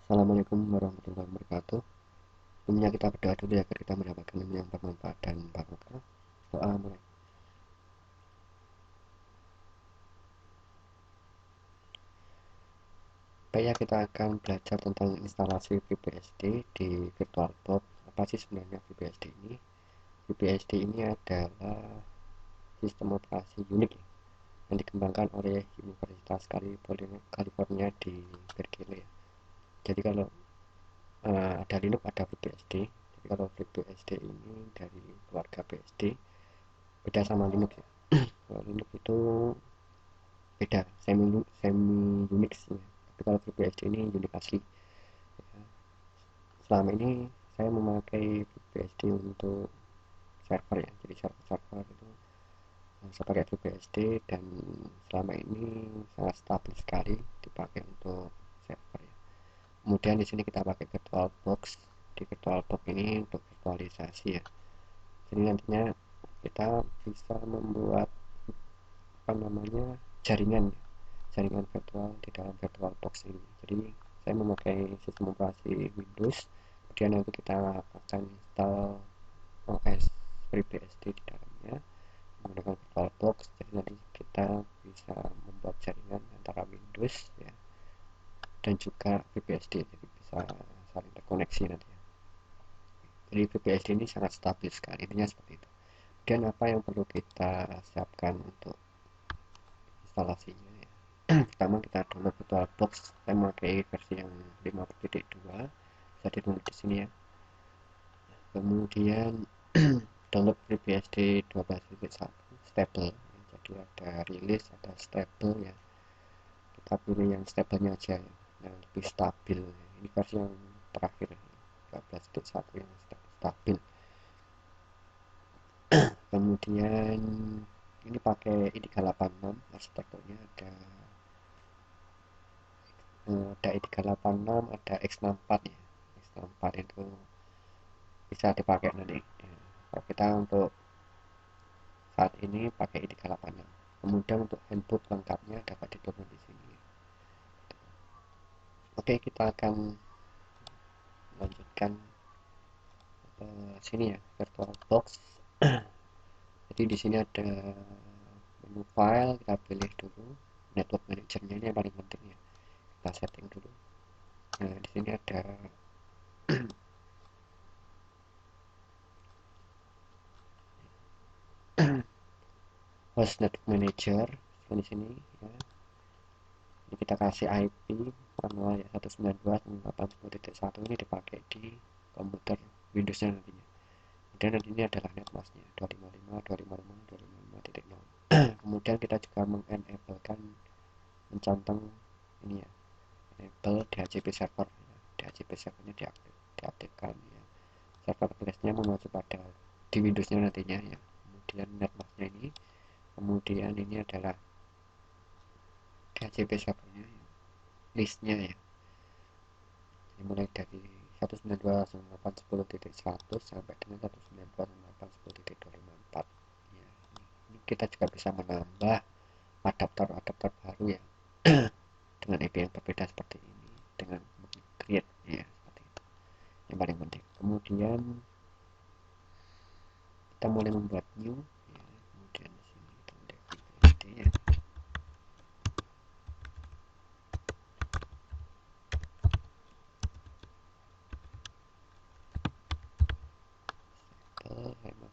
Assalamualaikum warahmatullahi wabarakatuh. Sebelumnya kita berdoa dulu agar kita mendapatkan ilmu yang bermanfaat dan barokah. Doa mulai. Baik ya, kita akan belajar tentang instalasi FreeBSD di VirtualBox. Apa sih sebenarnya FreeBSD ini? FreeBSD ini adalah sistem operasi unik yang dikembangkan oleh Universitas California di Berkeley. Jadi kalau ada Linux ada FreeBSD. Jadi kalau FreeBSD ini dari keluarga BSD, beda sama Linux ya. Kalau Linux itu beda, semi Unix ya. Tapi kalau FreeBSD ini unik asli ya. Selama ini saya memakai FreeBSD untuk server ya, jadi server itu saya pakai FreeBSD, dan selama ini sangat stabil sekali dipakai untuk server ya. Kemudian di sini kita pakai VirtualBox. Di VirtualBox ini untuk virtualisasi ya, jadi nantinya kita bisa membuat apa namanya jaringan virtual di dalam VirtualBox ini. Jadi saya memakai sistem operasi Windows, kemudian nanti kita akan install OS FreeBSD di dalamnya menggunakan VirtualBox. Jadi nanti kita bisa membuat jaringan antara Windows ya dan juga FreeBSD, jadi bisa saling terkoneksi nanti ya. Jadi FreeBSD ini sangat stabil sekali, intinya seperti itu. Dan apa yang perlu kita siapkan untuk instalasinya ya? Pertama kita download VirtualBox. Saya memakai versi yang 5.2, bisa ditulis di sini ya. Kemudian download FreeBSD 12.1 stable. Jadi ada rilis, ada stable ya. Kita pilih yang stabilnya aja ya, yang lebih stabil. Ini versi yang terakhir 12.1 yang stabil. Kemudian ini pakai i386 arsitekturnya, ada i386, ada x64 ya. X64 itu bisa dipakai nanti ya. Kalau kita untuk saat ini pakai i386. Kemudian untuk handbook lengkapnya dapat didownload di sini. Oke, kita akan lanjutkan sini ya, VirtualBox. Jadi di sini ada menu file, kita pilih dulu network manajernya, ini yang paling penting ya. Kita setting dulu. Nah, di sini ada host network manager di sini ya. Jadi kita kasih IP manual ya, 192.168.1 ini dipakai di komputer Windowsnya nantinya. Dan nanti ini adalah netmasknya 255.255.255.0. Kemudian kita juga mengenablekan, mencantang ini ya, enable DHCP server ya. DHCP servernya diaktifkan ya. Server classnya mengacu pada di Windowsnya nantinya ya. Kemudian netmasknya ini, kemudian ini adalah DHCP servernya ya, listnya ya. Jadi mulai dari 192.168.10.100 sampai dengan 192.168.10.254 ya. Ini kita juga bisa menambah adaptor baru ya dengan IP yang berbeda seperti ini, dengan create ya, seperti itu yang paling penting. Kemudian kita mulai membuat new ya. Kemudian di sini kita mulai FreeBSD ya.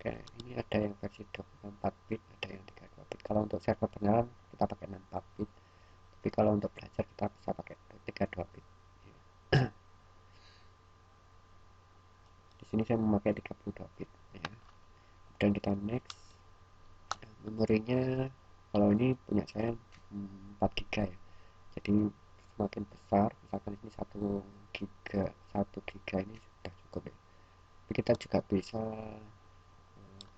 Oke, ini ada yang versi 24 bit, ada yang 32 bit. Kalau untuk server beneran kita pakai 64 bit, tapi kalau untuk belajar kita bisa pakai 32 bit ya. Di sini saya memakai 32 bit ya. Dan kita next. Nah, memorinya kalau ini punya saya 4 GB ya. Jadi semakin besar, misalkan ini 1 GB ini sudah cukup ya. Tapi kita juga bisa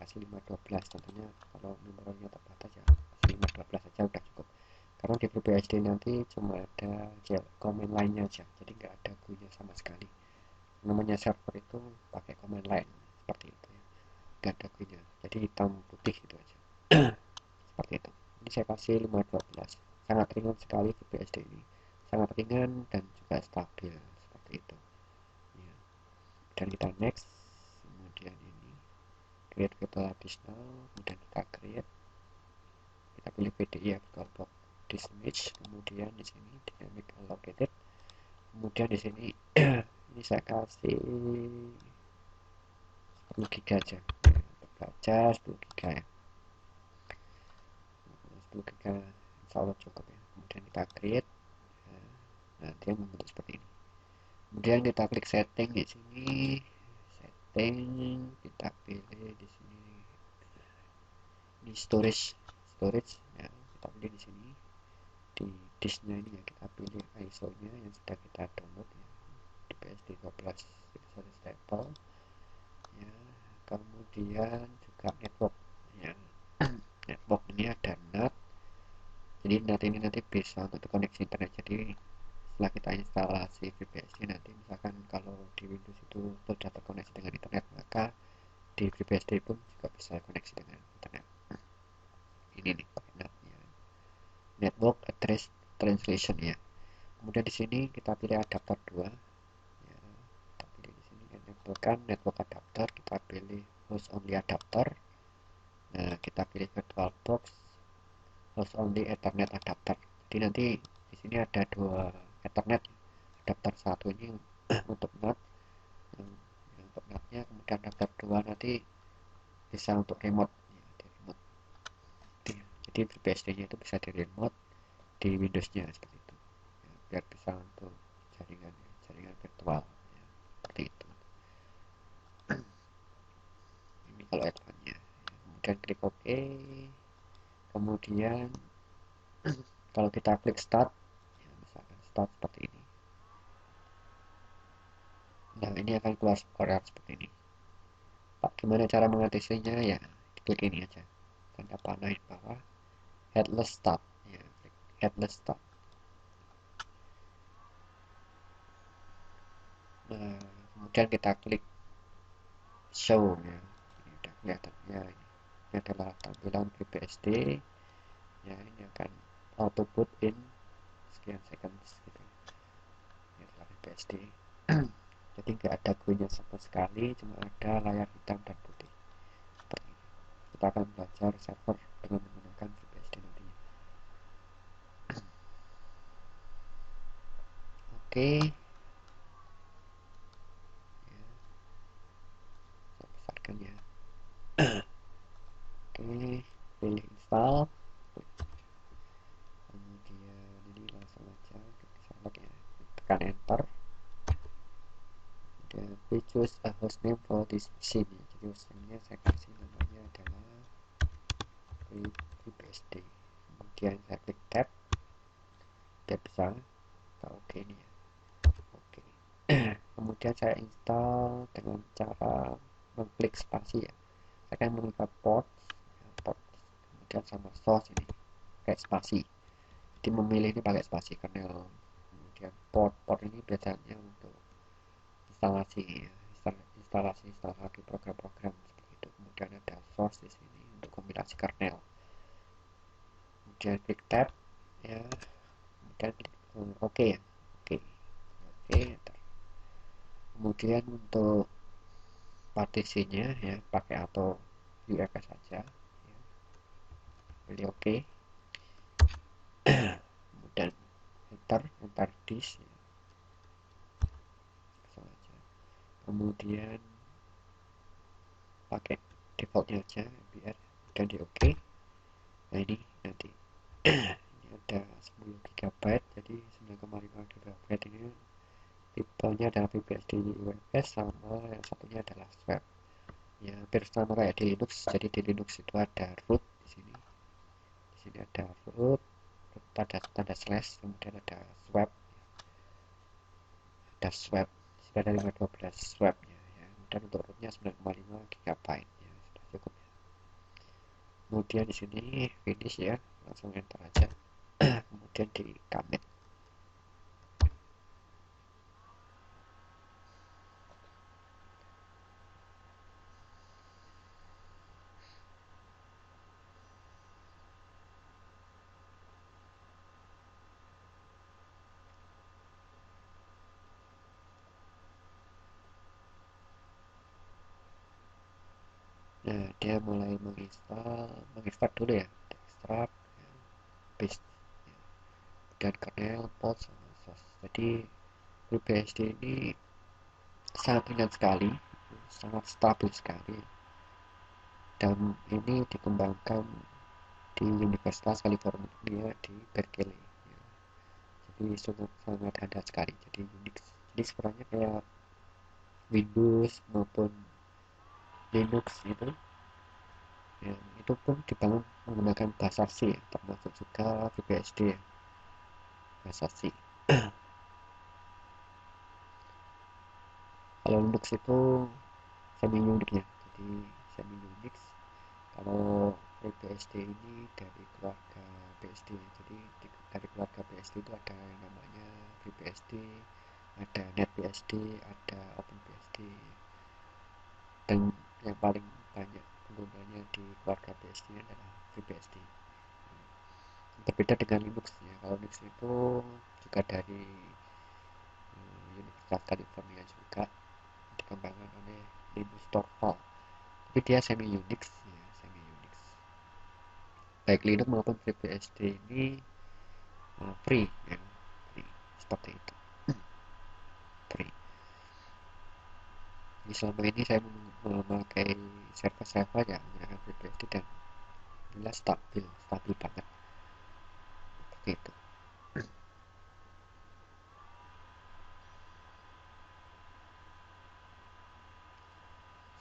kasih 512, tentunya kalau memorinya terbatas ya kasih 512 saja udah cukup. Karena di FreeBSD nanti cuma ada command line-nya aja, jadi nggak ada GUI-nya sama sekali. Namanya server itu pakai command line seperti itu ya, nggak ada GUI-nya, jadi hitam putih gitu aja. Seperti itu. Ini saya kasih 512, sangat ringan sekali FreeBSD ini, sangat ringan dan juga stabil seperti seperti itu ya. Dan kita next, kemudian ini create virtual additional, kemudian kita create, kita pilih PDI ya, VirtualBox disk image, kemudian di sini dynamic allocated, kemudian di sini ini saya kasih 10 GB aja ya, untuk baca 10 GB ya, 10 GB insya Allah cukup ya. Kemudian kita create, nah dia membentuk seperti ini. Kemudian kita klik setting di sini, setting, kita pilih di sini ini storage ya, kita pilih di sini di disknya ini ya, kita pilih ISO nya yang sudah kita download ya, di PSD 12 staple ya. Kemudian juga network ya, network ini ada NAT, jadi NAT ini nanti bisa untuk koneksi internet. Jadi setelah kita instalasi FreeBSD, nanti misalkan kalau di Windows itu sudah terkoneksi dengan internet, maka di FreeBSD pun juga bisa koneksi dengan internet. Ini nih NAT-nya, network address translation ya. Kemudian di sini kita pilih adapter 2 ya, kita pilih di sini network adapter, kita pilih host only adapter. Nah, kita pilih VirtualBox host only Ethernet adapter. Jadi nanti di sini ada dua Ethernet, adapter satu ini untuk NAT, yang untuk NAT-nya, kemudian adapter 2 nanti bisa untuk remote ya, di remote. Jadi FreeBSD-nya itu bisa di remote di Windows-nya seperti itu ya, biar bisa untuk jaringan virtual ya, seperti itu. Ini kalau advance-nya ya. Kemudian klik OK, kemudian kalau kita klik start ya, misalkan start seperti ini, nah ini akan keluar error seperti ini. Pak, gimana cara mengatasinya? Ya klik ini aja, tanda panah di bawah, headless start ya, klik headless start. Nah, kemudian kita klik show ya, ini udah kelihatan ya, ini adalah tampilan FreeBSD ya, ini akan auto boot in sekian seconds gitu. Ini adalah FreeBSD. Jadi nggak ada gue sama sekali, cuma ada layar hitam dan putih seperti ini. Kita akan belajar server dengan menggunakan FreeBSD nantinya. Oke ya, saya besarkan ya. Oke, pilih install, kemudian ini langsung aja select ya, tekan enter. Kemudian we choose a hostname for this machine ya. Jadi hostname-nya saya kasih namanya adalah FreeBSD. Kemudian saya klik tab biar bisa kita oke ini ya, oke. Kemudian saya install dengan cara mengklik spasi ya, saya akan menggunakan port ya, port, kemudian sama source ini pakai spasi. Jadi memilih ini pakai spasi kernel. Kemudian port ini biasanya untuk instalasi ya, instalasi program-program seperti itu. Kemudian ada source di sini untuk kompilasi kernel. Kemudian klik tab ya, kemudian klik oke ya, oke. Kemudian untuk partisinya ya pakai atau UFS saja ya. Pilih oke. Kemudian enter disk ya. Kemudian pakai defaultnya aja biar dan di oke. Nah ini nanti ini ada 10 GB, jadi 9,5 GB ini tipenya adalah FreeBSD UFS, sama yang satunya adalah swap ya, hampir sama kayak di Linux. Jadi di Linux itu ada root di sini ada root, ada tanda slash, kemudian ada swap, sudah ada 512 swapnya ya. Dan untuk rootnya 9,5 GB ya, sudah cukup ya. Kemudian di sini finish ya, langsung enter aja. Kemudian di commit. Nah, dia mulai menginstall dulu ya, extract, paste, dan kernel, port, sama source. Jadi FreeBSD ini sangat ringan sekali, sangat stabil sekali, dan ini dikembangkan di Universitas California di Berkeley. Jadi sangat handal sekali. Jadi Unix, jadi sebenarnya kayak Windows maupun Linux itu, ya, itu pun dibangun menggunakan bahasa C, ya, termasuk juga FreeBSD, ya, bahasa C. Kalau Linux itu semi Unix ya, jadi semi Unix. Kalau FreeBSD ini dari keluarga BSD, jadi dari keluarga BSD itu ada yang namanya FreeBSD, ada NetBSD, ada OpenBSD, dan yang paling banyak penggunanya di keluarga BSD adalah FreeBSD. Berbeda dengan Linux ya, kalau Linux itu juga dari Universitas California juga, dikembangkan oleh Linus Torvald, tapi dia semi Unix ya, semi Unix. Baik Linux maupun FreeBSD ini free ya, free seperti itu. Free. Jadi selama ini saya memakai server yang menggunakan FreeBSD dan jelas stabil banget seperti itu.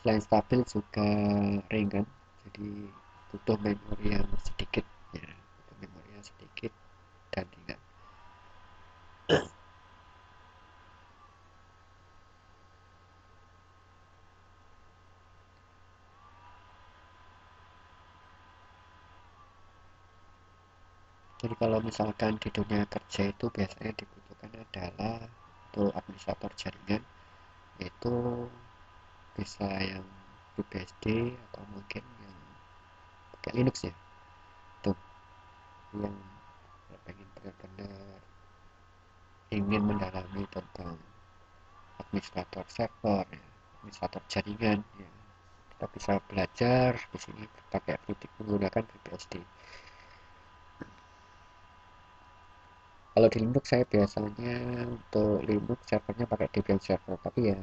Selain stabil juga ringan, jadi butuh memori yang sedikit ya, butuh memori yang sedikit dan ringan. Jadi kalau misalkan di dunia kerja itu biasanya dibutuhkan adalah untuk administrator jaringan, itu bisa yang FreeBSD atau mungkin yang pakai Linux ya, tuh yang pengen benar-benar ingin mendalami tentang administrator server ya, administrator jaringan ya, kita bisa belajar di sini pakai menggunakan FreeBSD. Kalau di Linux saya biasanya untuk Linux servernya pakai Debian server, tapi ya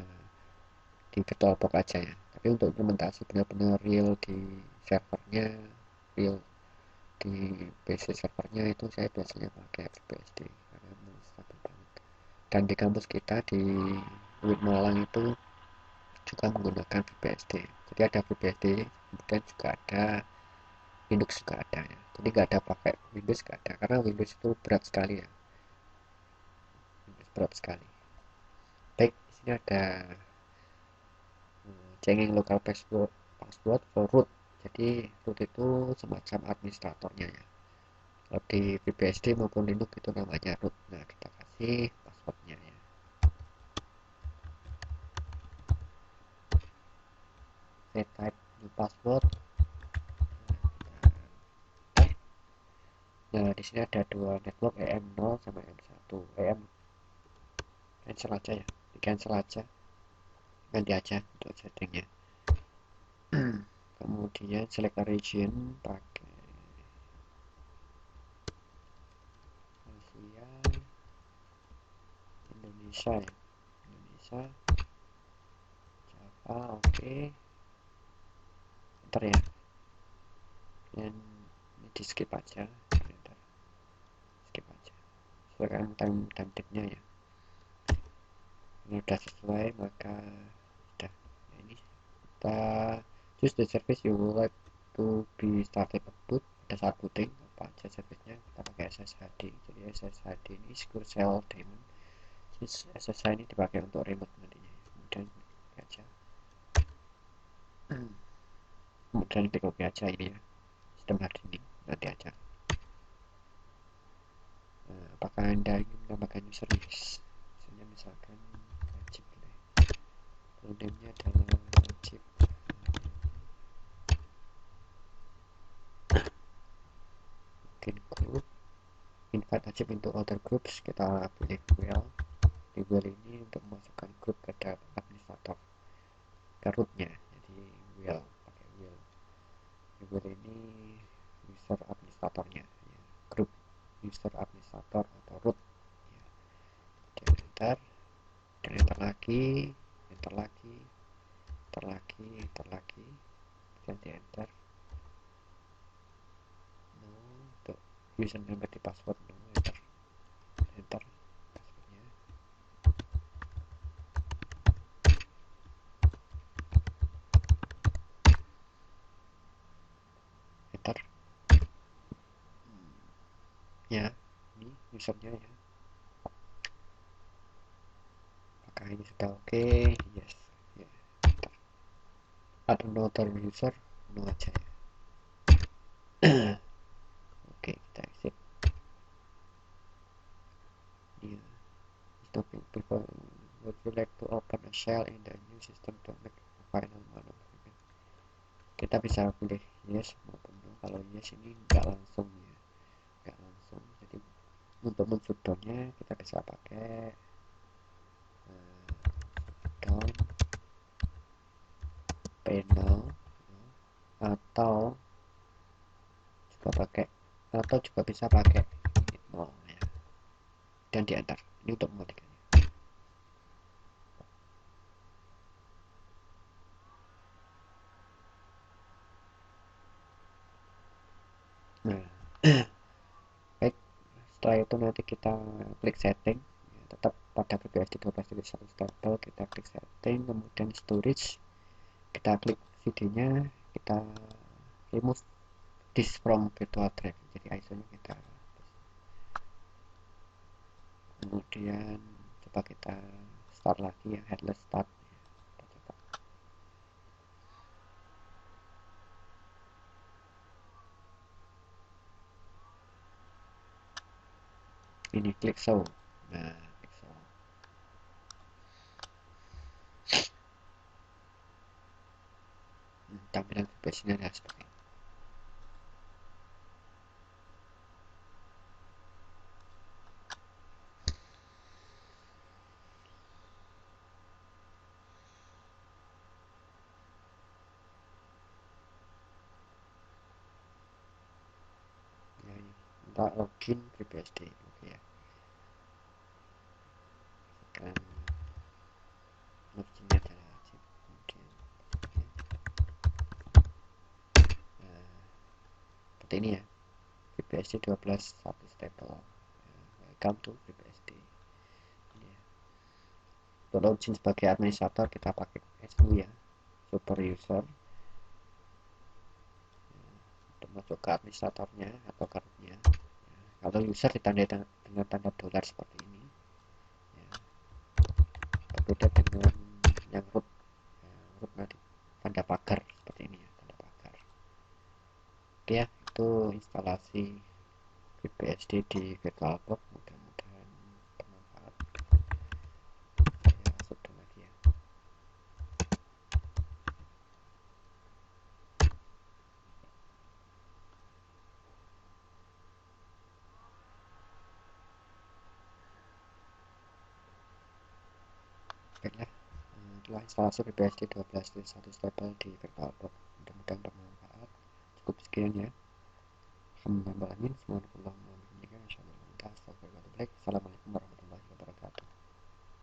di VirtualBox aja ya. Tapi untuk implementasi benar-benar real di servernya, real di PC servernya, itu saya biasanya pakai FreeBSD karena stabil banget. Dan di kampus kita di UIN Malang itu juga menggunakan FreeBSD. Jadi ada FreeBSD, kemudian juga ada Linux juga ada ya. Jadi nggak ada pakai Windows, nggak ada, karena Windows itu berat sekali ya. Windows berat sekali. Baik, di sini ada changing local password for root. Jadi root itu semacam administratornya ya. Kalau di FreeBSD maupun Linux itu namanya root. Nah, kita kasih passwordnya ya. Set type new password. Nah, di sini ada dua network, EM0 sama EM1. EM cancel aja ya, di cancel aja, ganti aja untuk settingnya. Kemudian select region pakai Asia, Indonesia ya, Indonesia, Java, oke. Ntar ya, dan ini di skip aja, ntar skip aja, sesuaikan time nya ya. Ini udah sesuai, maka udah. Nah, ini kita choose the service you would like to be started boot. Ada saat booting apa aja servicenya, kita pakai SSHD. Jadi SSHD ini Secure Shell Daemon. SSH ini dipakai untuk remote nantinya. Kemudian aja, kemudian klik OK aja ini ya, sistem hardening nanti aja. Nah, apakah anda ingin menambahkan user list, misalkan wajib ini, name-nya adalah wajib, bikin group, invite wajib into other groups, kita pilih well. Di well ini untuk memasukkan grup ke administrator, ke rootnya, jadi well, pakai well. hardware ini user administratornya ya. Grup user administrator atau root ya. Enter, dan enter lagi, enter lagi, enter lagi, enter lagi, dan di enter. No, untuk username di password, no, enter, enter passwordnya. Enter ya, ini usernya ya. Apakah ini sudah oke? Yes ya, enter. Ada another user, no aja ya. Oke, kita exit. Yeah. Stopping people. Would you like to open a shell in the new system to make a final model? Kita bisa pilih yes maupun no. Kalau yes ini nggak langsung ya, nggak langsung. Jadi untuk mensudonya kita bisa pakai down panel atau juga bisa pakai no ya, dan di enter. Ini untuk mematikannya. Nah, baik, setelah itu nanti kita klik setting ya, tetap pada BBSD 12.1 stable, kita klik setting, kemudian storage, kita klik CD-nya, kita remove disk from virtual drive, jadi ISO nya kita, kemudian coba kita start lagi ya, headless start ya. Kita coba. Ini klik show. Nah, klik show. Tampilan VPS-nya adalah seperti ini. Ya, ini. Kita login VPSD, oke ya. Sekarang loginnya adalah wajib, kemudian nah, seperti ini ya, VPSD 12.1 stable. Welcome to VPSD. Ini ya. Untuk login sebagai administrator kita pakai SU ya, super user. Untuk masuk ke administratornya atau kartunya. Kalau user ditandai dengan tanda dolar seperti ini ya. Berbeda dengan yang root ya, root nanti tanda pagar seperti ini ya, tanda pagar. Oke ya, itu instalasi VPSD di VirtualBox, mudah-mudahan bermanfaat. Saya sudah lagi ya. Baiklah, itulah instalasi VPSD 12.1 stable di VirtualBox, mudah-mudahan bermanfaat. Cukup sekian ya. Alhamdulillah, Assalamualaikum warahmatullahi wabarakatuh.